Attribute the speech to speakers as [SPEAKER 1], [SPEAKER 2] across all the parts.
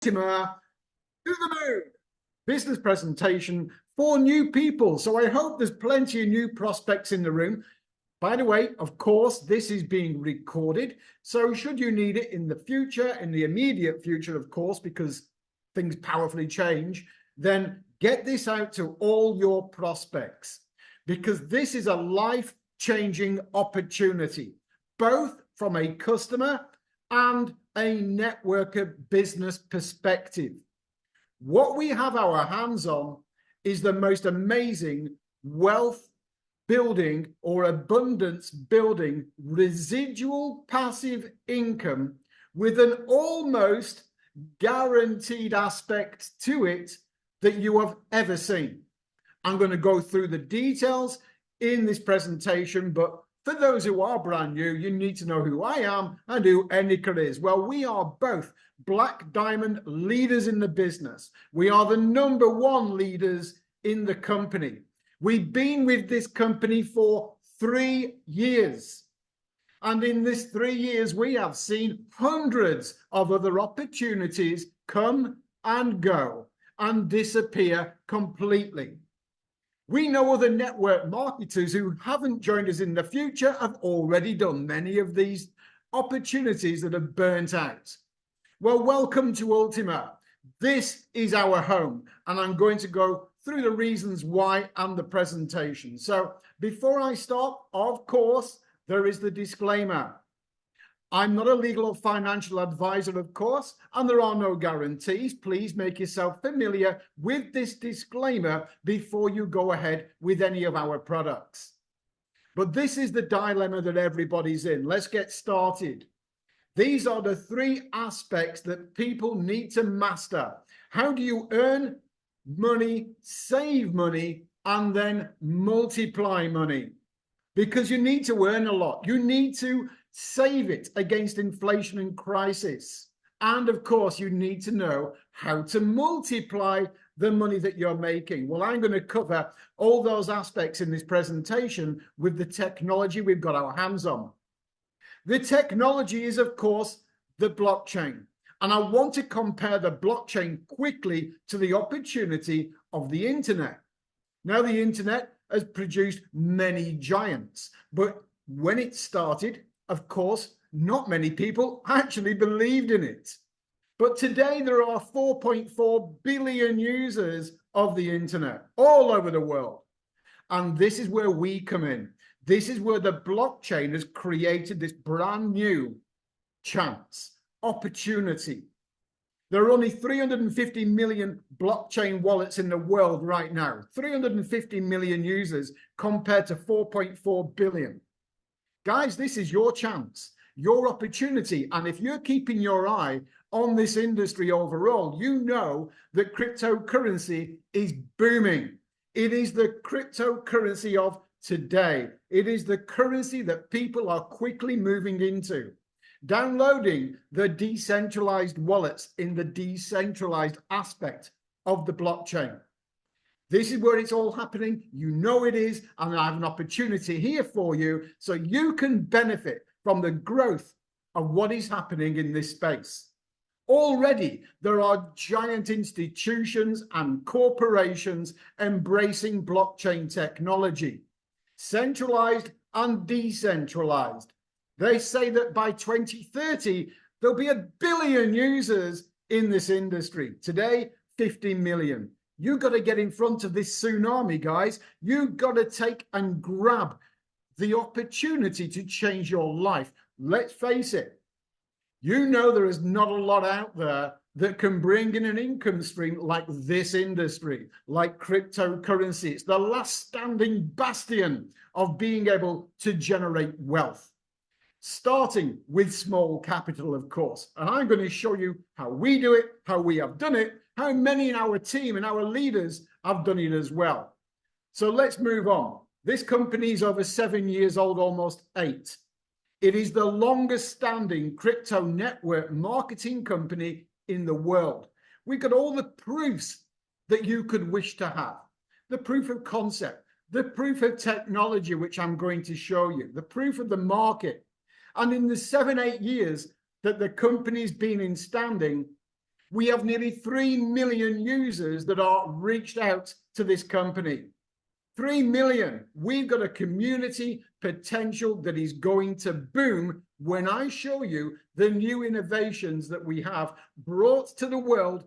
[SPEAKER 1] To the moon business presentation for new people. So I hope there's plenty of new prospects in the room. By the way, of course, this is being recorded. So should you need it in the future, in the immediate future, of course, because things powerfully change, then get this out to all your prospects, because this is a life-changing opportunity, both from a customer and a networker business perspective. What we have our hands on is the most amazing wealth building or abundance building residual passive income with an almost guaranteed aspect to it that you have ever seen. I'm going to go through the details in this presentation, but for those who are brand new, you need to know who I am and who Enika is. Well, we are both Black Diamond leaders in the business. We are the #1 leaders in the company. We've been with this company for 3 years. And in this 3 years, we have seen hundreds of other opportunities come and go and disappear completely. We know other network marketers who haven't joined us in the future have already done many of these opportunities that have burnt out. Well, welcome to Ultima. This is our home, and I'm going to go through the reasons why and the presentation. So before I start, of course, there is the disclaimer. I'm not a legal or financial advisor, of course, and there are no guarantees. Please make yourself familiar with this disclaimer before you go ahead with any of our products. But this is the dilemma that everybody's in. Let's get started. These are the 3 aspects that people need to master. How do you earn money, save money, and then multiply money? Because you need to earn a lot. You need to save it against inflation and crisis. And of course, you need to know how to multiply the money that you're making. Well, I'm going to cover all those aspects in this presentation with the technology we've got our hands on. The technology is, of course, the blockchain. And I want to compare the blockchain quickly to the opportunity of the internet. Now, the internet has produced many giants, but when it started, of course, not many people actually believed in it. But today there are 4.4 billion users of the internet all over the world. And this is where we come in. This is where the blockchain has created this brand new chance, opportunity. There are only 350 million blockchain wallets in the world right now, 350 million users compared to 4.4 billion. Guys, this is your chance, your opportunity. And if you're keeping your eye on this industry overall, you know that cryptocurrency is booming. It is the cryptocurrency of today. It is the currency that people are quickly moving into. Downloading the decentralized wallets in the decentralized aspect of the blockchain. This is where it's all happening. You know it is, and I have an opportunity here for you so you can benefit from the growth of what is happening in this space. Already, there are giant institutions and corporations embracing blockchain technology, centralized and decentralized. They say that by 2030, there'll be 1 billion users in this industry. Today, 50 million. You've got to get in front of this tsunami, guys. You've got to take and grab the opportunity to change your life. Let's face it. You know there is not a lot out there that can bring in an income stream like this industry, like cryptocurrency. It's the last standing bastion of being able to generate wealth. Starting with small capital, of course. And I'm going to show you how we do it, how we have done it, how many in our team and our leaders have done it as well. So let's move on. This company is over 7 years old, almost 8. It is the longest standing crypto network marketing company in the world. We've got all the proofs that you could wish to have. The proof of concept, the proof of technology, which I'm going to show you, the proof of the market. And in the 7-8 years that the company's been in standing, We have nearly 3 million users that are reached out to this company. 3 million. We've got a community potential that is going to boom when I show you the new innovations that we have brought to the world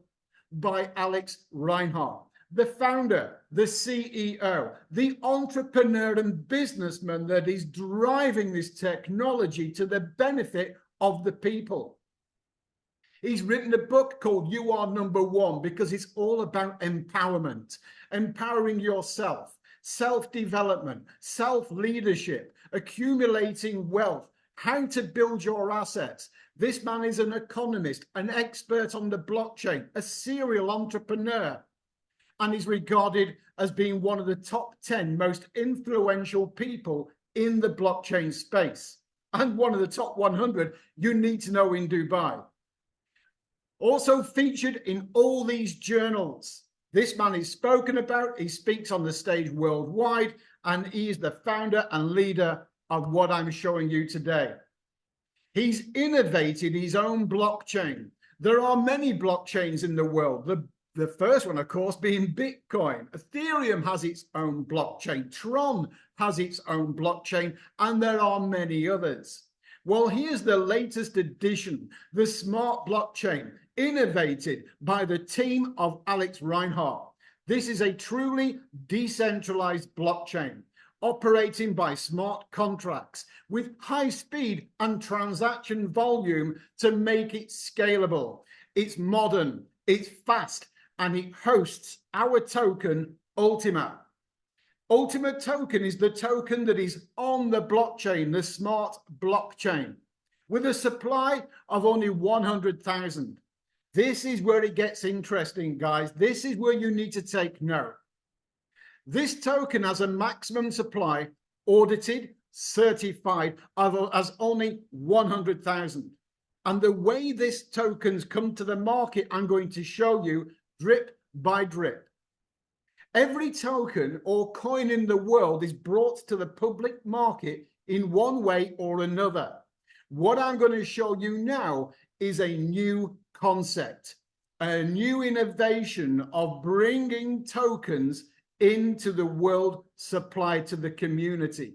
[SPEAKER 1] by Alex Reinhardt, the founder, the CEO, the entrepreneur and businessman that is driving this technology to the benefit of the people. He's written a book called You Are Number One because it's all about empowerment, empowering yourself, self-development, self-leadership, accumulating wealth, how to build your assets. This man is an economist, an expert on the blockchain, a serial entrepreneur, and is regarded as being one of the top 10 most influential people in the blockchain space, and one of the top 100 you need to know in Dubai. Also featured in all these journals. This man is spoken about, he speaks on the stage worldwide, and he is the founder and leader of what I'm showing you today. He's innovated his own blockchain. There are many blockchains in the world. The first one, of course, being Bitcoin. Ethereum has its own blockchain. Tron has its own blockchain, and there are many others. Well, here's the latest addition, the smart blockchain, innovated by the team of Alex Reinhardt. This is a truly decentralized blockchain, operating by smart contracts with high speed and transaction volume to make it scalable. It's modern, it's fast, and it hosts our token, Ultima. Ultima token is the token that is on the blockchain, the smart blockchain, with a supply of only 100,000. This is where it gets interesting, guys. This is where you need to take note. This token has a maximum supply, audited, certified, as only 100,000. And the way this token's come to the market, I'm going to show you drip by drip. Every token or coin in the world is brought to the public market in one way or another. What I'm going to show you now is a new concept, a new innovation of bringing tokens into the world supply to the community.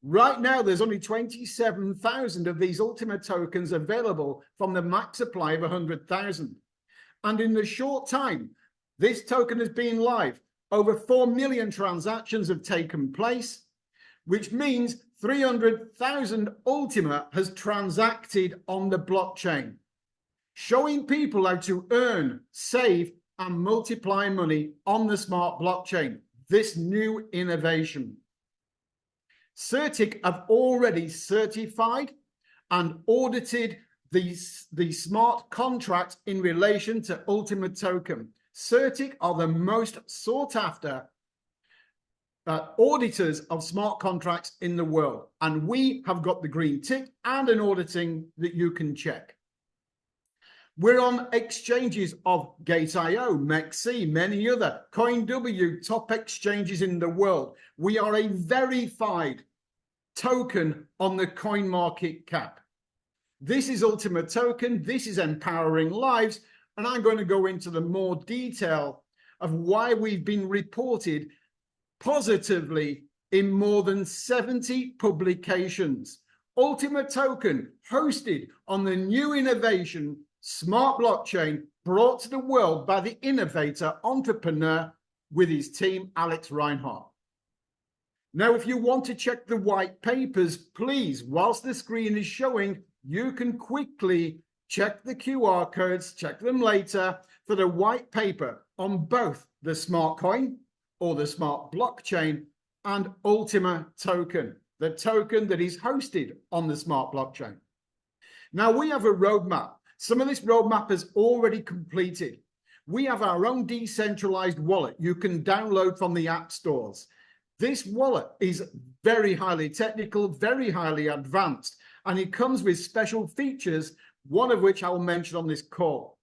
[SPEAKER 1] Right now, there's only 27,000 of these Ultima tokens available from the max supply of 100,000. And in the short time, this token has been live. Over 4 million transactions have taken place, which means 300,000 Ultima has transacted on the blockchain, showing people how to earn, save, and multiply money on the smart blockchain, this new innovation. Certic have already certified and audited the smart contract in relation to Ultima token. Certic are the most sought after auditors of smart contracts in the world, and we have got the green tick and an auditing that you can check. We're on exchanges of Gate.io, MEXC, many other, CoinW, top exchanges in the world. We are a verified token on the CoinMarketCap. This is Ultima token, this is empowering lives, and I'm going to go into the more detail of why we've been reported positively in more than 70 publications. Ultima token hosted on the new innovation, smart blockchain, brought to the world by the innovator, entrepreneur with his team, Alex Reinhardt. Now, if you want to check the white papers, please, whilst the screen is showing, you can quickly check the QR codes, check them later for the white paper on both the smart coin or the smart blockchain and Ultima token, the token that is hosted on the smart blockchain. Now, we have a roadmap. Some of this roadmap is already completed. We have our own decentralized wallet you can download from the app stores. This wallet is very highly technical, very highly advanced, and it comes with special features, one of which I'll mention on this call.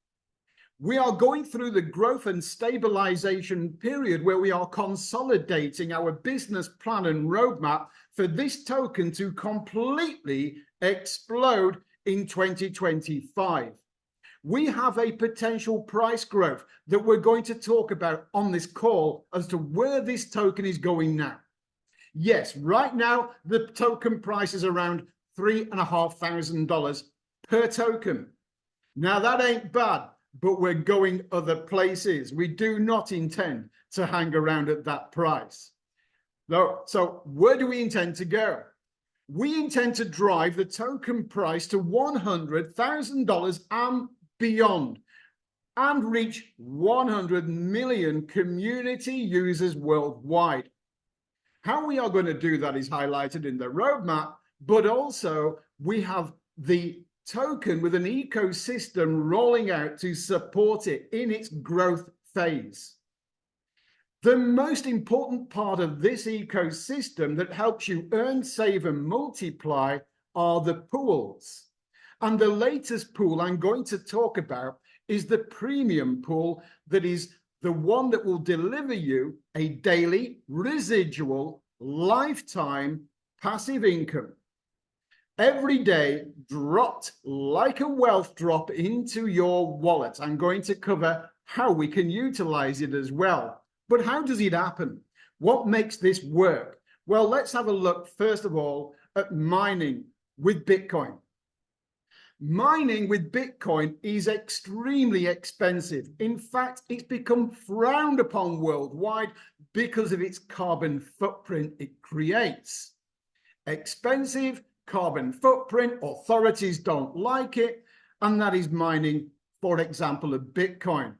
[SPEAKER 1] We are going through the growth and stabilization period where we are consolidating our business plan and roadmap for this token to completely explode in 2025. we have a potential price growth that we're going to talk about on this call as to where this token is going now. Yes, right now, the token price is around $3,500 per token. Now, that ain't bad, but we're going other places. We do not intend to hang around at that price. So where do we intend to go? We intend to drive the token price to $100,000 and beyond, and reach 100 million community users worldwide. How we are going to do that is highlighted in the roadmap, but also we have the token with an ecosystem rolling out to support it in its growth phase. The most important part of this ecosystem that helps you earn, save, and multiply are the pools. And the latest pool I'm going to talk about is the premium pool, that is the one that will deliver you a daily, residual, lifetime passive income. Every day, dropped like a wealth drop into your wallet. I'm going to cover how we can utilize it as well. But how does it happen? What makes this work? Well, let's have a look, first of all, at mining with Bitcoin. Mining with Bitcoin is extremely expensive. In fact, it's become frowned upon worldwide because of its carbon footprint it creates. Expensive, carbon footprint, authorities don't like it, and that is mining, for example, of Bitcoin.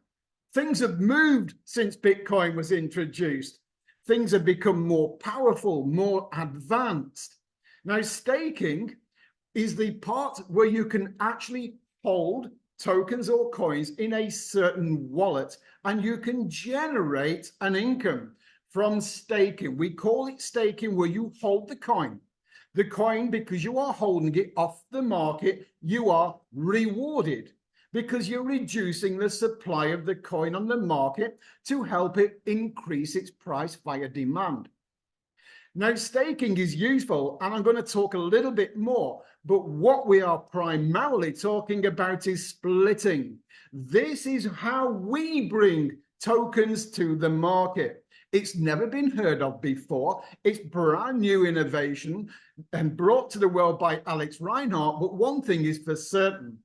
[SPEAKER 1] Things have moved since Bitcoin was introduced. Things have become more powerful, more advanced. Now, staking is the part where you can actually hold tokens or coins in a certain wallet, and you can generate an income from staking. We call it staking, where you hold the coin. The coin, because you are holding it off the market, you are rewarded, because you're reducing the supply of the coin on the market to help it increase its price via demand. Now, staking is useful, and I'm going to talk a little bit more, but what we are primarily talking about is splitting. This is how we bring tokens to the market. It's never been heard of before. It's brand new innovation and brought to the world by Alex Reinhardt, but one thing is for certain.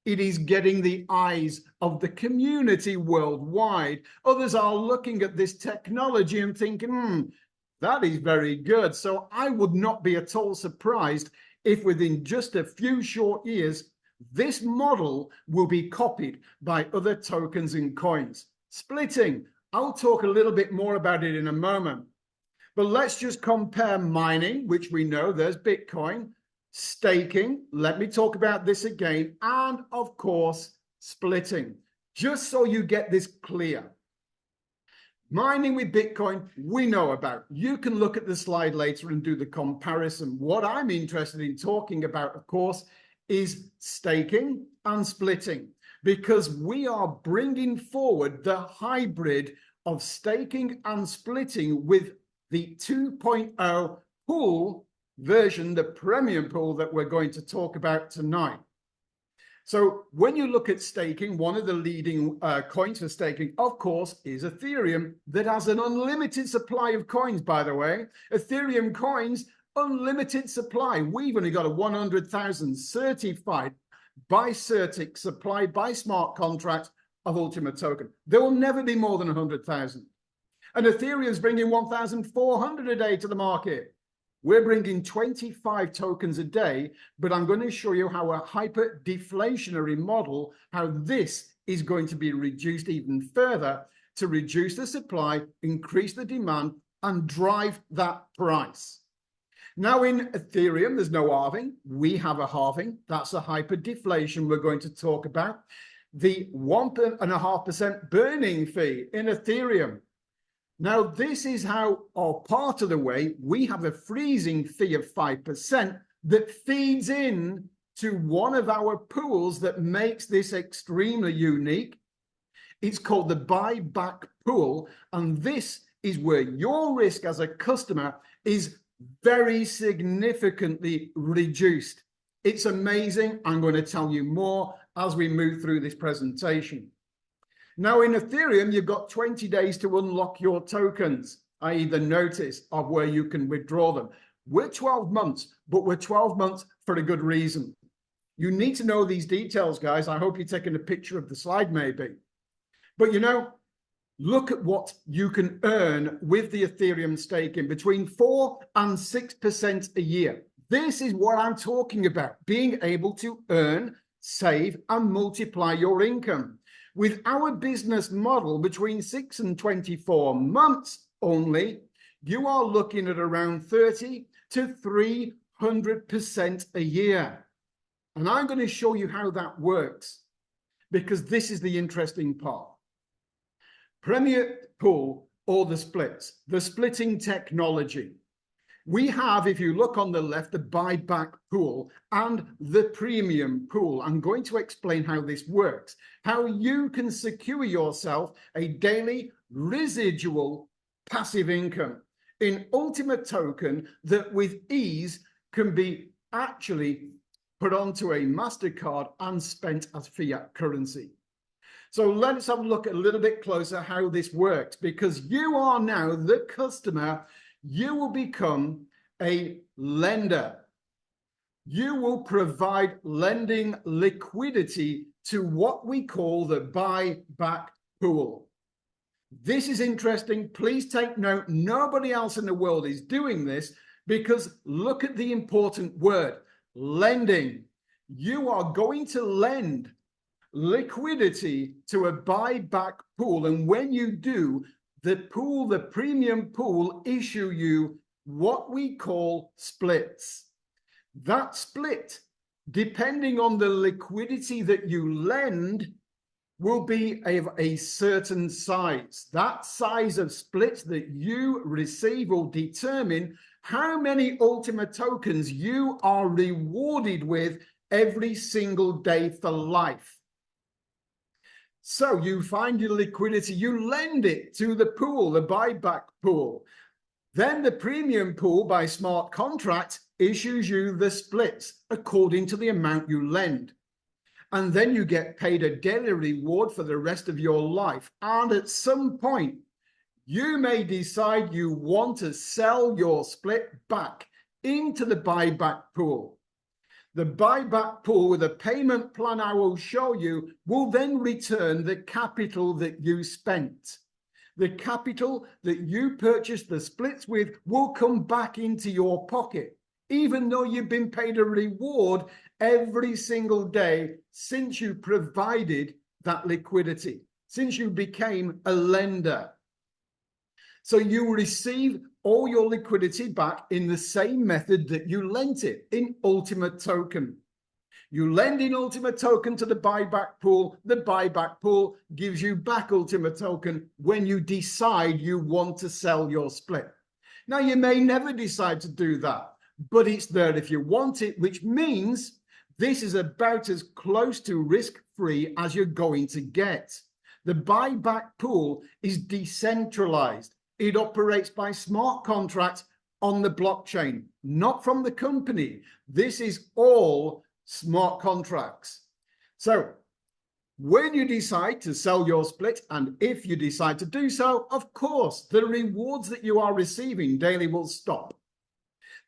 [SPEAKER 1] It is getting the eyes of the community worldwide. Others are looking at this technology and thinking, that is very good. So I would not be at all surprised if within just a few short years, this model will be copied by other tokens and coins. Splitting, I'll talk a little bit more about it in a moment. But let's just compare mining, which we know there's Bitcoin, staking, let me talk about this again, and of course, splitting, just so you get this clear. Mining with Bitcoin, we know about. You can look at the slide later and do the comparison. What I'm interested in talking about, of course, is staking and splitting, because we are bringing forward the hybrid of staking and splitting with the 2.0 pool version, the premium pool that we're going to talk about tonight. So when you look at staking, one of the leading coins for staking, of course, is Ethereum, that has an unlimited supply of coins, by the way. Ethereum coins, unlimited supply. We've only got a 100,000 certified by Certic, supplied by smart contracts of Ultimate Token. There will never be more than 100,000. And Ethereum's bringing 1,400 a day to the market. We're bringing 25 tokens a day, but I'm going to show you how a hyper deflationary model, how this is going to be reduced even further to reduce the supply, increase the demand, and drive that price. Now in Ethereum, there's no halving. We have a halving. That's a hyper deflation we're going to talk about. The 1.5% burning fee in Ethereum. Now, this is how, or part of the way, we have a freezing fee of 5% that feeds in to one of our pools that makes this extremely unique. It's called the buyback pool, and this is where your risk as a customer is very significantly reduced. It's amazing. I'm going to tell you more as we move through this presentation. Now, in Ethereum, you've got 20 days to unlock your tokens, i.e. the notice of where you can withdraw them. We're 12 months, but we're 12 months for a good reason. You need to know these details, guys. I hope you're taking a picture of the slide, maybe. But, you know, look at what you can earn with the Ethereum staking, between 4 and 6% a year. This is what I'm talking about, being able to earn, save, and multiply your income. With our business model, between 6 and 24 months only, you are looking at around 30 to 300% a year. And I'm going to show you how that works, because this is the interesting part. Premier Pool, or the splits, the splitting technology. We have, if you look on the left, the buyback pool and the premium pool. I'm going to explain how this works, how you can secure yourself a daily residual passive income in Ultimate Token that with ease can be actually put onto a MasterCard and spent as fiat currency. So let's have a look a little bit closer how this works, because you are now the customer. You will become a lender. You will provide lending liquidity to what we call the buyback pool. This is interesting. Please take note. Nobody else in the world is doing this, because look at the important word, lending. You are going to lend liquidity to a buyback pool, and when you do, the pool, the premium pool, issue you what we call splits. That split, depending on the liquidity that you lend, will be of a certain size. That size of split that you receive will determine how many Ultimate tokens you are rewarded with every single day for life. So you find your liquidity, you lend it to the pool, the buyback pool. Then the premium pool by smart contract issues you the splits according to the amount you lend. And then you get paid a daily reward for the rest of your life. And at some point, you may decide you want to sell your split back into the buyback pool. The buyback pool, with a payment plan I will show you, will then return the capital that you spent. The capital that you purchased the splits with will come back into your pocket, even though you've been paid a reward every single day since you provided that liquidity, since you became a lender. So you receive all your liquidity back in the same method that you lent it, in Ultimate Token. You lend in Ultimate Token to the buyback pool. The buyback pool gives you back Ultimate Token when you decide you want to sell your split. Now, you may never decide to do that, but it's there if you want it, which means this is about as close to risk-free as you're going to get. The buyback pool is decentralized. It operates by smart contracts on the blockchain, not from the company. This is all smart contracts. So when you decide to sell your split, and if you decide to do so, of course, the rewards that you are receiving daily will stop.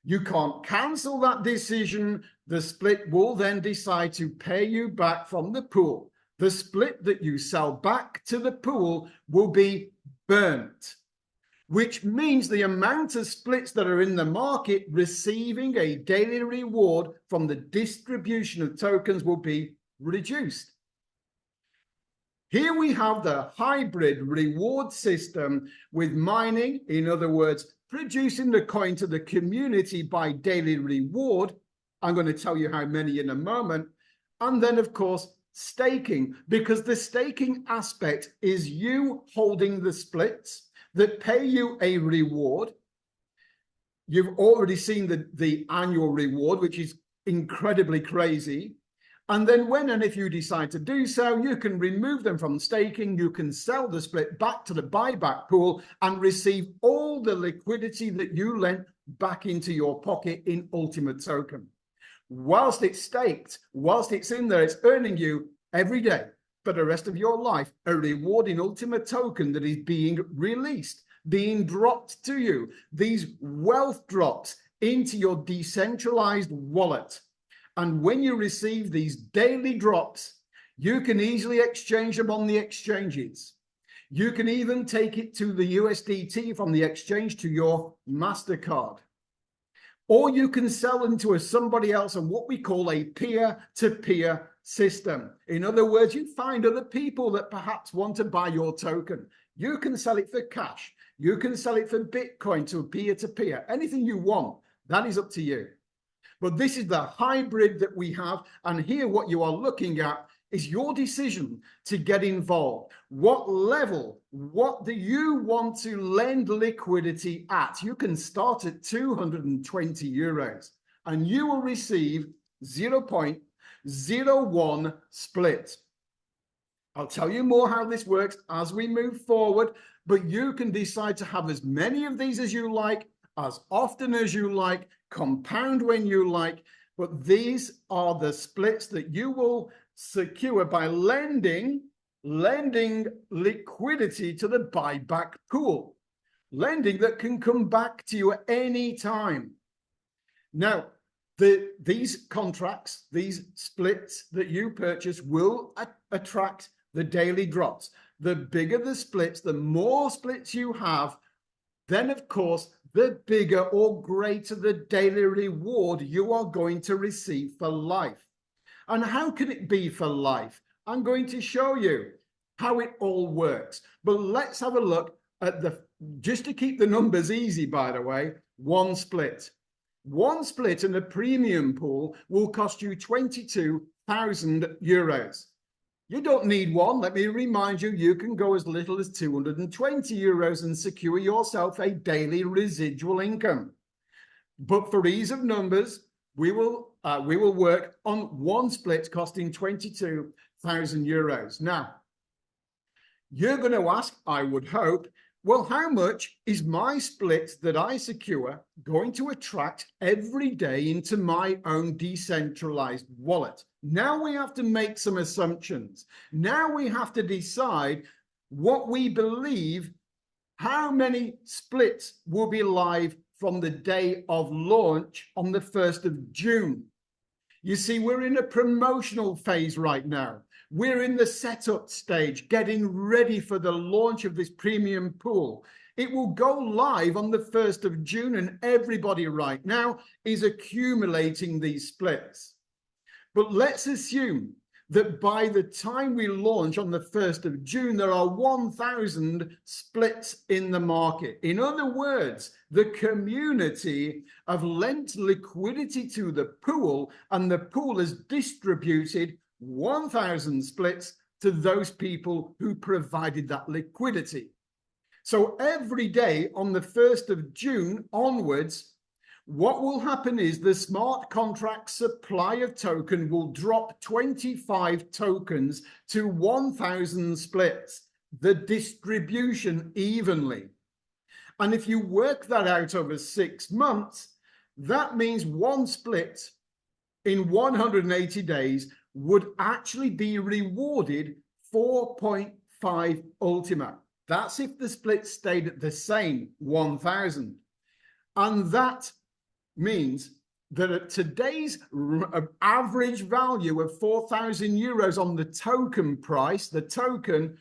[SPEAKER 1] You can't cancel that decision. The split will then decide to pay you back from the pool. The split that you sell back to the pool will be burnt, which means the amount of splits that are in the market receiving a daily reward from the distribution of tokens will be reduced. Here we have the hybrid reward system with mining, in other words, producing the coin to the community by daily reward. I'm going to tell you how many in a moment. And then, of course, staking, because the staking aspect is you holding the splits that pay you a reward. You've already seen the annual reward, which is incredibly crazy. And then when and if you decide to do so, you can remove them from staking. You can sell the split back to the buyback pool and receive all the liquidity that you lent back into your pocket in Ultimate Token. Whilst it's staked, whilst it's in there, it's earning you every day for the rest of your life, a rewarding Ultima token that is being released, being dropped to you. These wealth drops into your decentralized wallet. And when you receive these daily drops, you can easily exchange them on the exchanges. You can even take it to the USDT from the exchange to your MasterCard. Or you can sell them to somebody else on what we call a peer-to-peer system. In other words, you find other people that perhaps want to buy your token. You can sell it for cash. You can sell it for Bitcoin to peer-to-peer. Anything you want, that is up to you. But this is the hybrid that we have. And here what you are looking at is your decision to get involved. What level, what do you want to lend liquidity at? You can start at 220 euros and you will receive 0.01 split. I'll tell you more how this works as we move forward, but you can decide to have as many of these as you like, as often as you like, compound when you like, but these are the splits that you will secure by lending liquidity to the buyback pool, lending that can come back to you at any time. Now, these contracts, these splits that you purchase will attract the daily drops. The bigger the splits, the more splits you have, then of course, the bigger or greater the daily reward you are going to receive for life. And how can it be for life? I'm going to show you how it all works. But let's have a look at just to keep the numbers easy, by the way, one split. One split in a premium pool will cost you 22,000 euros. You don't need one. Let me remind you, you can go as little as 220 euros and secure yourself a daily residual income. But for ease of numbers, we will work on one split costing 22,000 euros. Now, you're going to ask, I would hope, well, how much is my split that I secure going to attract every day into my own decentralized wallet? Now we have to make some assumptions. Now we have to decide what we believe, how many splits will be live from the day of launch on the 1st of June. You see, we're in a promotional phase right now. We're in the setup stage, getting ready for the launch of this premium pool. It will go live on the 1st of June, and everybody right now is accumulating these splits. But let's assume that by the time we launch on the 1st of June, there are 1,000 splits in the market. In other words, the community have lent liquidity to the pool, and the pool has distributed 1,000 splits to those people who provided that liquidity. So every day on the 1st of June onwards, what will happen is the smart contract supply of token will drop 25 tokens to 1,000 splits, the distribution evenly. And if you work that out over 6 months, that means one split in 180 days would actually be rewarded 4.5 Ultima. That's if the split stayed at the same 1,000. And that means that at today's average value of 4,000 euros on the token price, the token,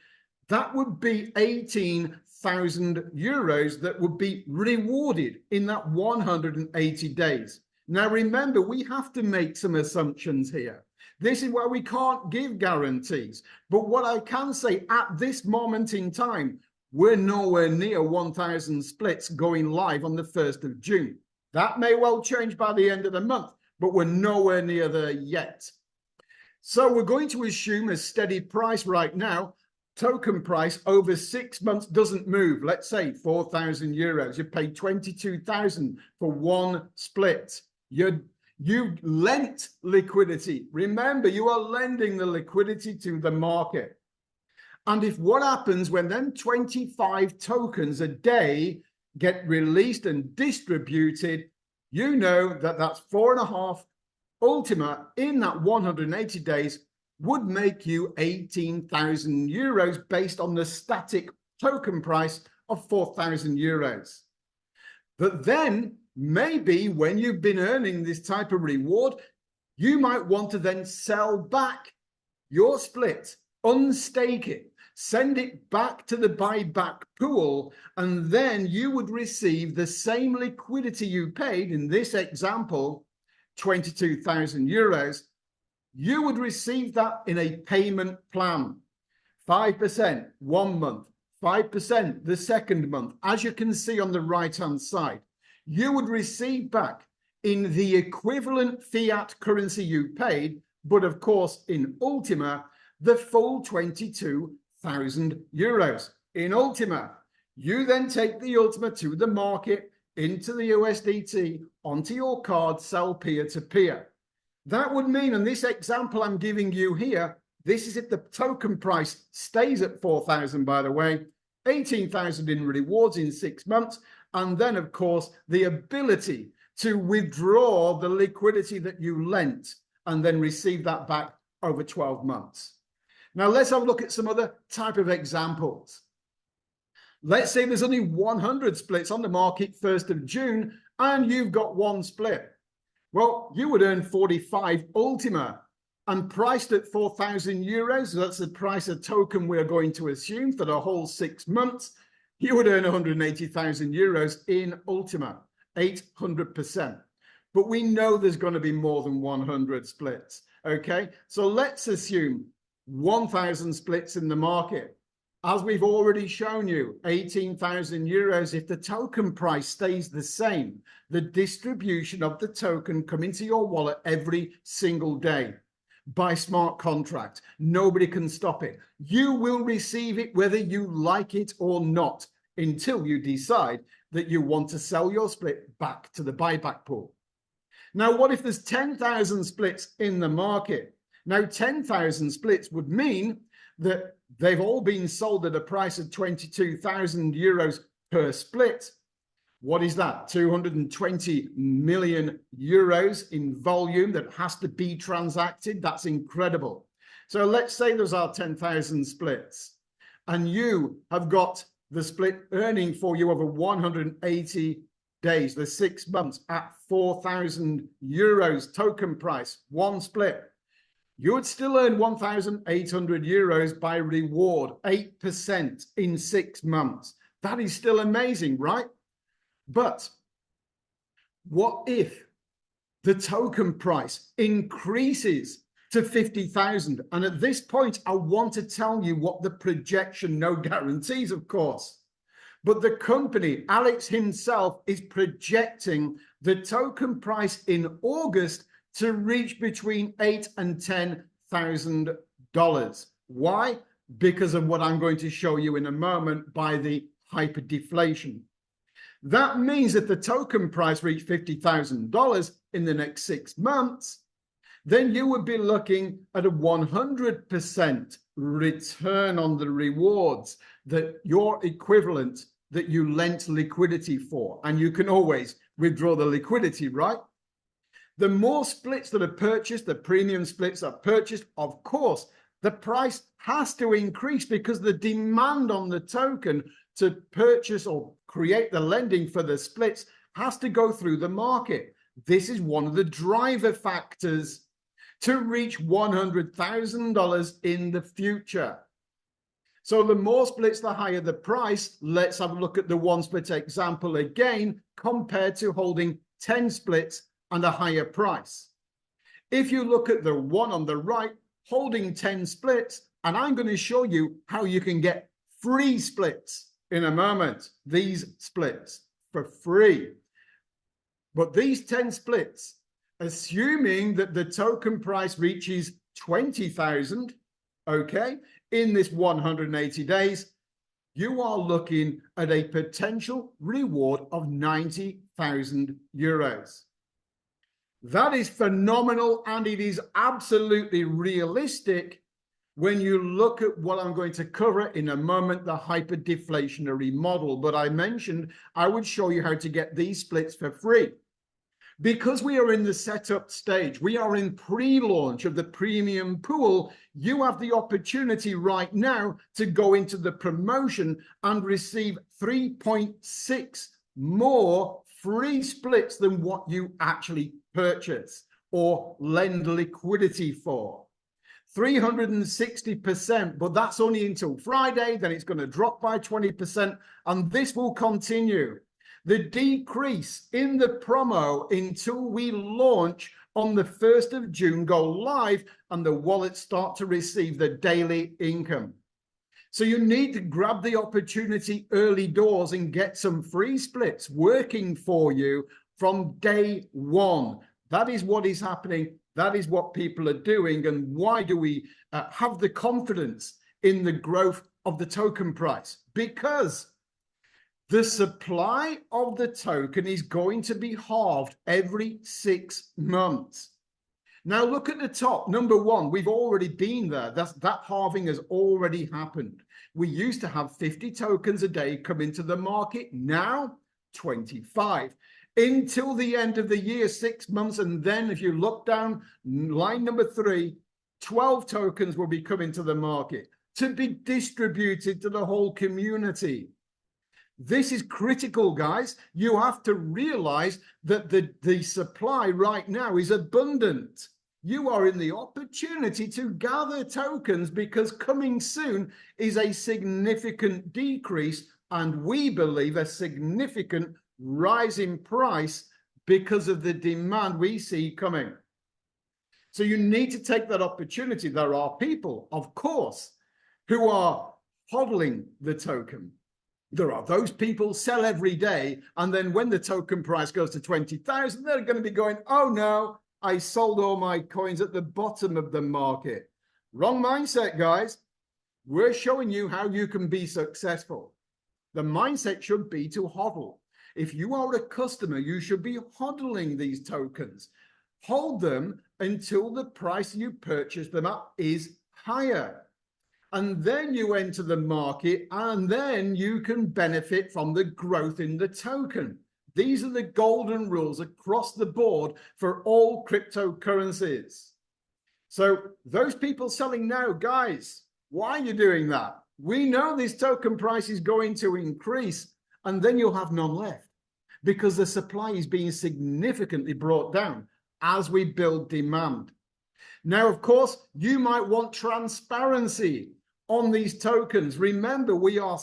[SPEAKER 1] that would be 18,000 euros that would be rewarded in that 180 days. Now, remember, we have to make some assumptions here. This is where we can't give guarantees. But what I can say at this moment in time, we're nowhere near 1,000 splits going live on the 1st of June. That may well change by the end of the month, but we're nowhere near there yet. So we're going to assume a steady price right now. Token price over 6 months doesn't move. Let's say 4,000 euros. You paid 22,000 for one split. You lent liquidity. Remember, you are lending the liquidity to the market. And if what happens when them 25 tokens a day get released and distributed, you know that that's 4.5 Ultima in that 180 days would make you 18,000 euros based on the static token price of 4,000 euros. But then maybe when you've been earning this type of reward, you might want to then sell back your split, unstake it, send it back to the buyback pool, and then you would receive the same liquidity you paid, in this example, 22,000 euros. You would receive that in a payment plan. 5% 1 month, 5% the second month. As you can see on the right-hand side, you would receive back in the equivalent fiat currency you paid, but of course in Ultima, the full 22,000 euros. In Ultima, you then take the Ultima to the market, into the USDT, onto your card, sell peer-to-peer. That would mean, in this example I'm giving you here, this is if the token price stays at 4,000, by the way, 18,000 in rewards in 6 months, and then, of course, the ability to withdraw the liquidity that you lent and then receive that back over 12 months. Now, let's have a look at some other type of examples. Let's say there's only 100 splits on the market 1st of June, and you've got 1 split. Well, you would earn 45 Ultima, and priced at 4,000 euros, so that's the price of token we're going to assume for the whole 6 months, you would earn 180,000 euros in Ultima, 800%. But we know there's going to be more than 100 splits, okay? So let's assume 1,000 splits in the market. As we've already shown you, 18,000 euros, if the token price stays the same, the distribution of the token come into your wallet every single day by smart contract. Nobody can stop it. You will receive it whether you like it or not, until you decide that you want to sell your split back to the buyback pool. Now, what if there's 10,000 splits in the market? Now, 10,000 splits would mean that they've all been sold at a price of 22,000 euros per split. What is that? 220 million euros in volume that has to be transacted. That's incredible. So let's say those are 10,000 splits, and you have got the split earning for you over 180 days, the 6 months at 4,000 euros token price, 1 split. You would still earn 1,800 euros by reward, 8% in 6 months. That is still amazing, right? But what if the token price increases to 50,000? And at this point, I want to tell you what the projection, no guarantees, of course, but the company, Alex himself, is projecting the token price in August to reach between $8,000 and $10,000. Why? Because of what I'm going to show you in a moment by the hyperdeflation. That means if the token price reached $50,000 in the next 6 months, then you would be looking at a 100% return on the rewards that your equivalent that you lent liquidity for. And you can always withdraw the liquidity, right? The more splits that are purchased, the premium splits are purchased, of course, the price has to increase because the demand on the token to purchase or create the lending for the splits has to go through the market. This is one of the driver factors to reach $100,000 in the future. So the more splits, the higher the price. Let's have a look at the 1 split example again, compared to holding 10 splits and a higher price. If you look at the one on the right, holding 10 splits, and I'm going to show you how you can get free splits in a moment, these splits for free. But these 10 splits, assuming that the token price reaches 20,000, okay, in this 180 days, you are looking at a potential reward of 90,000 euros. That is phenomenal, and it is absolutely realistic when you look at what I'm going to cover in a moment, the hyperdeflationary model. But I mentioned I would show you how to get these splits for free. Because we are in the setup stage, we are in pre-launch of the premium pool, you have the opportunity right now to go into the promotion and receive 3.6 more free splits than what you actually purchase or lend liquidity for. 360%, but that's only until Friday. Then it's going to drop by 20%, and this will continue. The decrease in the promo until we launch on the 1st of June, go live, and the wallets start to receive the daily income. So you need to grab the opportunity early doors and get some free splits working for you from day one. That is what is happening. That is what people are doing. And why do we have the confidence in the growth of the token price? Because the supply of the token is going to be halved every 6 months. Now look at the top. Number one, we've already been there. That halving has already happened. We used to have 50 tokens a day come into the market. Now 25. Until the end of the year, 6 months. And then if you look down line number 3, 12 tokens will be coming to the market to be distributed to the whole community. This is critical, guys. You have to realize that the supply right now is abundant. You are in the opportunity to gather tokens because coming soon is a significant decrease, and we believe a significant rise in price because of the demand we see coming. So you need to take that opportunity. There are people, of course, who are hodling the token. There are those people sell every day, and then when the token price goes to 20,000, they're going to be going, oh no, I sold all my coins at the bottom of the market. Wrong mindset, guys. We're showing you how you can be successful. The mindset should be to hodl. If you are a customer, you should be hodling these tokens. Hold them until the price you purchase them at is higher. And then you enter the market, and then you can benefit from the growth in the token. These are the golden rules across the board for all cryptocurrencies. So those people selling now, guys, why are you doing that? We know this token price is going to increase, and then you'll have none left because the supply is being significantly brought down as we build demand. Now, of course, you might want transparency on these tokens. Remember, we are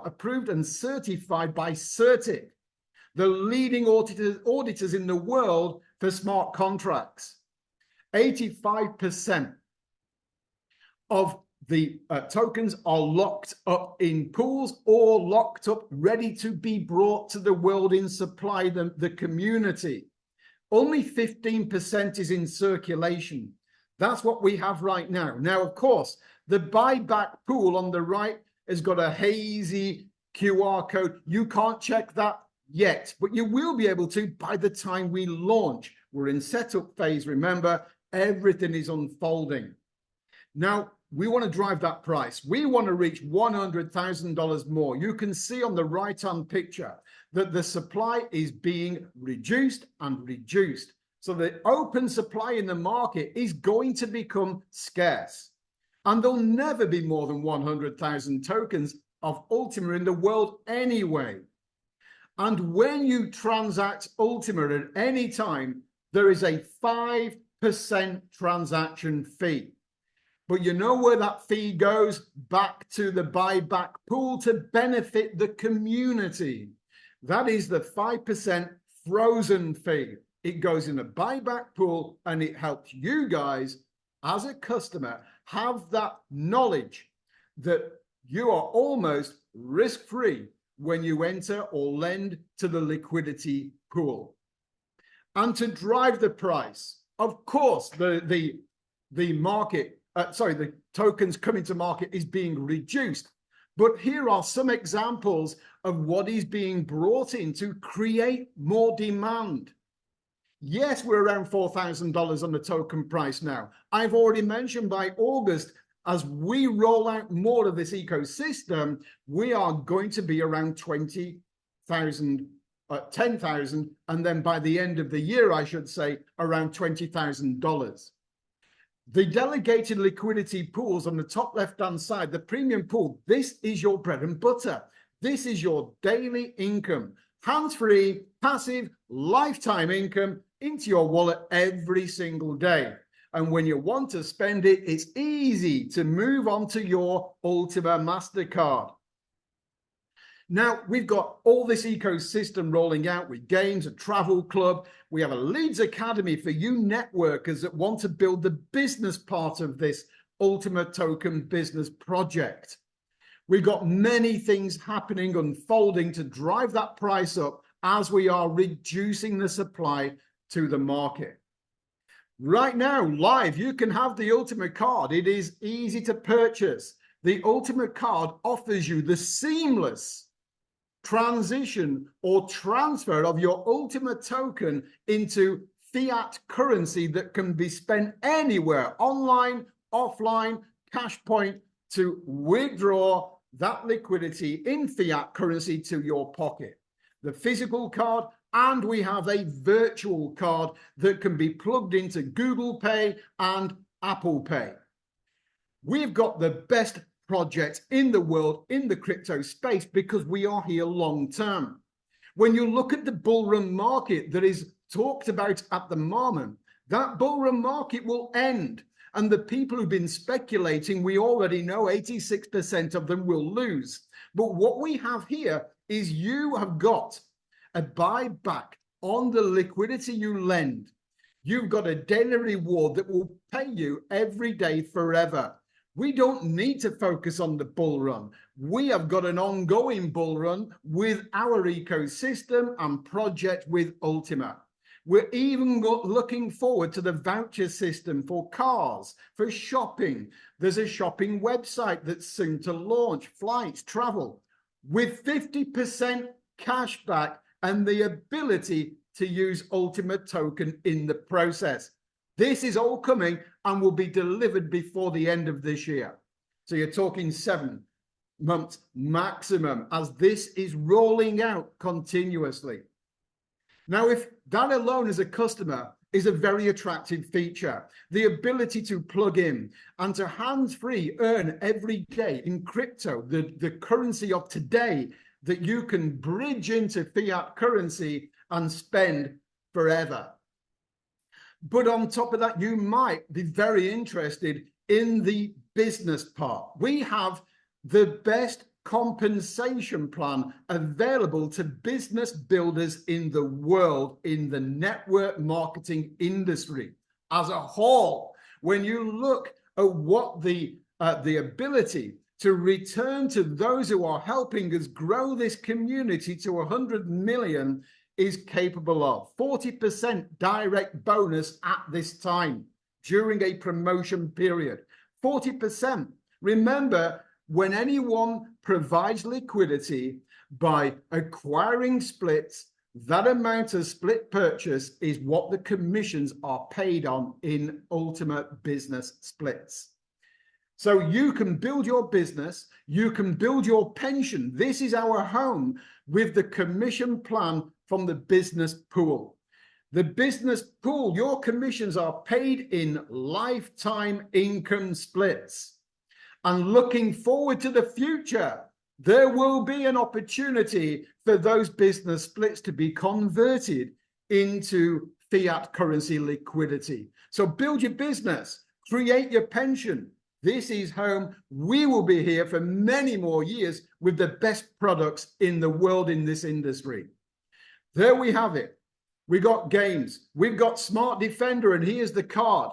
[SPEAKER 1] approved and certified by Certic, the leading auditors in the world for smart contracts. 85% of the tokens are locked up in pools or locked up, ready to be brought to the world in supply, the community. Only 15% is in circulation. That's what we have right now. Now, of course, the buyback pool on the right has got a hazy QR code. You can't check that yet, but you will be able to by the time we launch. We're in setup phase. Remember, everything is unfolding. Now, we want to drive that price. We want to reach $100,000 more. You can see on the right-hand picture that the supply is being reduced and reduced. So the open supply in the market is going to become scarce. And there'll never be more than 100,000 tokens of Ultima in the world anyway. And when you transact Ultima at any time, there is a 5% transaction fee. But you know where that fee goes? Back to the buyback pool to benefit the community. That is the 5% frozen fee. It goes in a buyback pool, and it helps you guys as a customer have that knowledge that you are almost risk-free when you enter or lend to the liquidity pool. And to drive the price, of course, the tokens coming to market is being reduced. But here are some examples of what is being brought in to create more demand. Yes, we're around $4,000 on the token price now. I've already mentioned by August, as we roll out more of this ecosystem, we are going to be around $20,000 10,000, and then by the end of the year, I should say, around $20,000. The delegated liquidity pools on the top left-hand side, the premium pool, this is your bread and butter. This is your daily income, hands-free, passive, lifetime income into your wallet every single day. And when you want to spend it, it's easy to move on to your Ultima MasterCard. Now, we've got all this ecosystem rolling out with games, a travel club. We have a Leeds Academy for you networkers that want to build the business part of this Ultima Token business project. We've got many things happening, unfolding to drive that price up as we are reducing the supply to the market. Right now, live, you can have the Ultima card. It is easy to purchase. The Ultima card offers you the seamless transition or transfer of your Ultima token into fiat currency that can be spent anywhere, online, offline, cash point, to withdraw that liquidity in fiat currency to your pocket. The physical card, and we have a virtual card that can be plugged into Google Pay and Apple Pay. We've got the best project in the world in the crypto space because we are here long term. When you look at the bull run market that is talked about at the moment, that bull run market will end. And the people who've been speculating, we already know 86% of them will lose. But what we have here is you have got a buyback on the liquidity you lend. You've got a daily reward that will pay you every day forever. We don't need to focus on the bull run. We have got an ongoing bull run with our ecosystem and project with Ultima. We're even looking forward to the voucher system for cars, for shopping. There's a shopping website that's soon to launch, flights, travel, with 50% cash back and the ability to use Ultima token in the process. This is all coming and will be delivered before the end of this year. So you're talking 7 months maximum as this is rolling out continuously. Now, if that alone as a customer is a very attractive feature, the ability to plug in and to hands-free earn every day in crypto, the currency of today that you can bridge into fiat currency and spend forever. But on top of that, you might be very interested in the business part. We have the best compensation plan available to business builders in the world in the network marketing industry as a whole. When you look at what the ability to return to those who are helping us grow this community to 100 million is capable of 40% direct bonus at this time during a promotion period. 40%. Remember, when anyone provides liquidity by acquiring splits, that amount of split purchase is what the commissions are paid on in Ultima Business Splits. So you can build your business, you can build your pension. This is our home with the commission plan from the business pool. The business pool, your commissions are paid in lifetime income splits. And looking forward to the future, there will be an opportunity for those business splits to be converted into fiat currency liquidity. So build your business, create your pension. This is home. We will be here for many more years with the best products in the world in this industry. There we have it. We got games. We've got Smart Defender, and here's the card.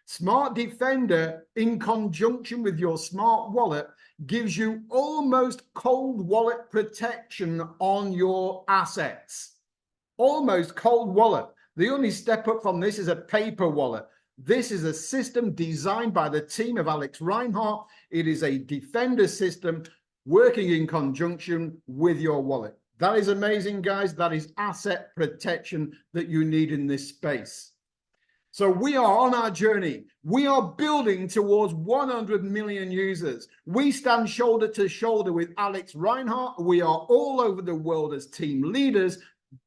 [SPEAKER 1] Smart Defender, in conjunction with your smart wallet, gives you almost cold wallet protection on your assets. Almost cold wallet. The only step up from this is a paper wallet. This is a system designed by the team of Alex Reinhardt. It is a Defender system working in conjunction with your wallet. That is amazing, guys. That is asset protection that you need in this space. So we are on our journey. We are building towards 100 million users. We stand shoulder to shoulder with Alex Reinhardt. We are all over the world as team leaders,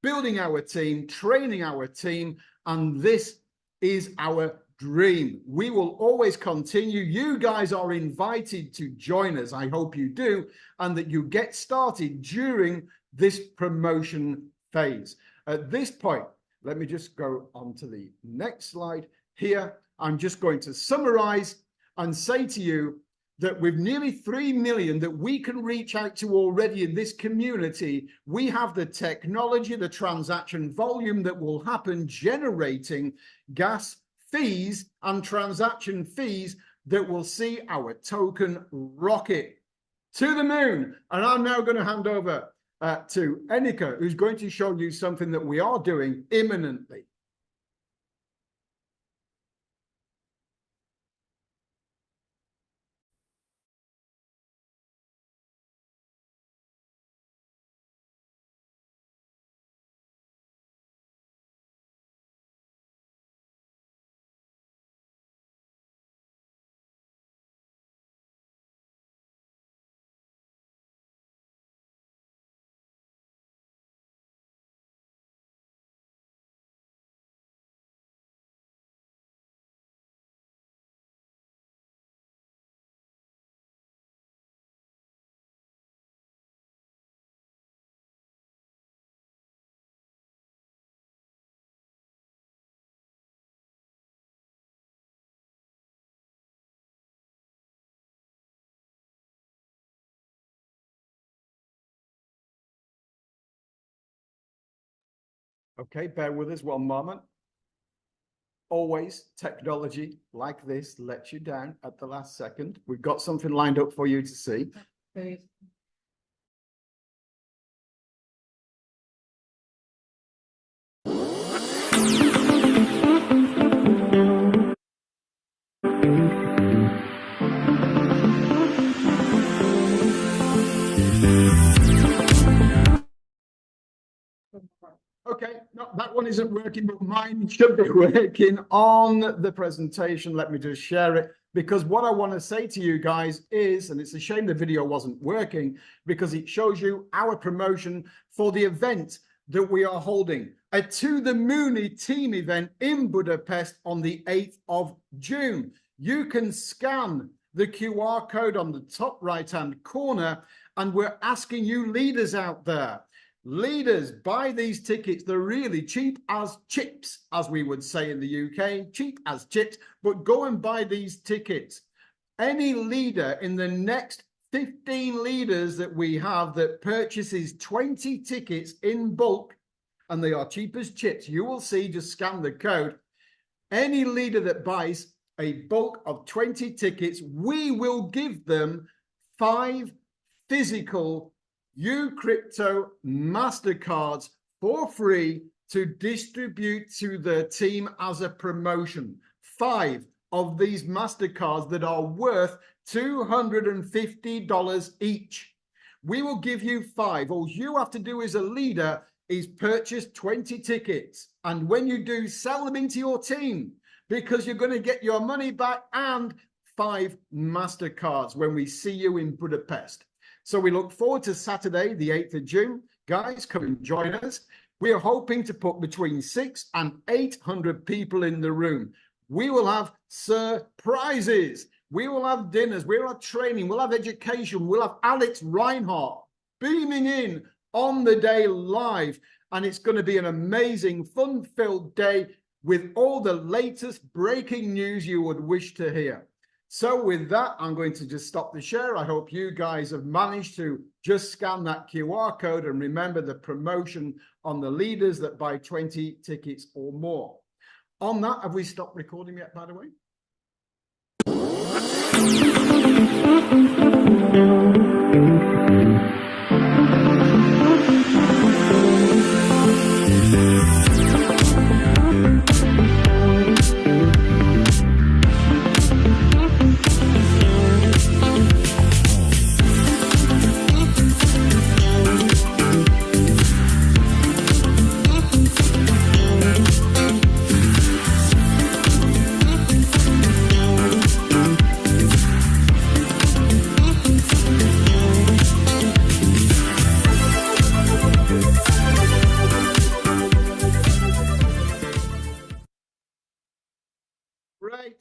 [SPEAKER 1] building our team, training our team, and this is our dream. We will always continue. You guys are invited to join us. I hope you do, and that you get started during this promotion phase. At this point, let me just go on to the next slide here. I'm just going to summarize and say to you that with nearly 3 million that we can reach out to already in this community, we have the technology, the transaction volume that will happen generating gas fees and transaction fees that will see our token rocket to the moon. And I'm now going to hand over to Enika, who's going to show you something that we are doing imminently. Okay, bear with us one moment. Always technology like this lets you down at the last second. We've got something lined up for you to see.
[SPEAKER 2] Okay.
[SPEAKER 1] Okay, no, that one isn't working, but mine should be working on the presentation. Let me just share it, because what I want to say to you guys is, and it's a shame the video wasn't working, because it shows you our promotion for the event that we are holding, a To the Moony team event in Budapest on the 8th of June. You can scan the QR code on the top right-hand corner, and we're asking you leaders out there, leaders, buy these tickets. They're really cheap as chips, as we would say in the UK, cheap as chips, but go and buy these tickets. Any leader in the next 15 leaders that we have that purchases 20 tickets in bulk, and they are cheap as chips, you will see, just scan the code. Any leader that buys a bulk of 20 tickets, we will give them 5 physical Crypto MasterCards for free to distribute to the team as a promotion. 5 of these MasterCards that are worth $250 each. We will give you 5. All you have to do as a leader is purchase 20 tickets. And when you do, sell them into your team, because you're going to get your money back and 5 MasterCards when we see you in Budapest. So we look forward to Saturday, the 8th of June. Guys, come and join us. We are hoping to put between 600 and 800 people in the room. We will have surprises. We will have dinners. We'll have training. We'll have education. We'll have Alex Reinhardt beaming in on the day live. And it's going to be an amazing, fun-filled day with all the latest breaking news you would wish to hear. So with that, I'm going to just stop the share. I hope you guys have managed to just scan that QR code and remember the promotion on the leaders that buy 20 tickets or more. On that, have we stopped recording yet, by the way?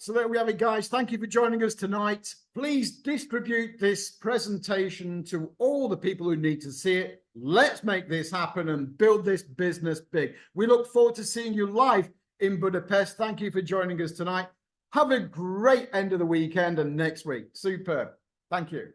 [SPEAKER 1] So there we have it, guys. Thank you for joining us tonight. Please distribute this presentation to all the people who need to see it. Let's make this happen and build this business big. We look forward to seeing you live in Budapest. Thank you for joining us tonight. Have a great end of the weekend and next week. Superb. Thank you.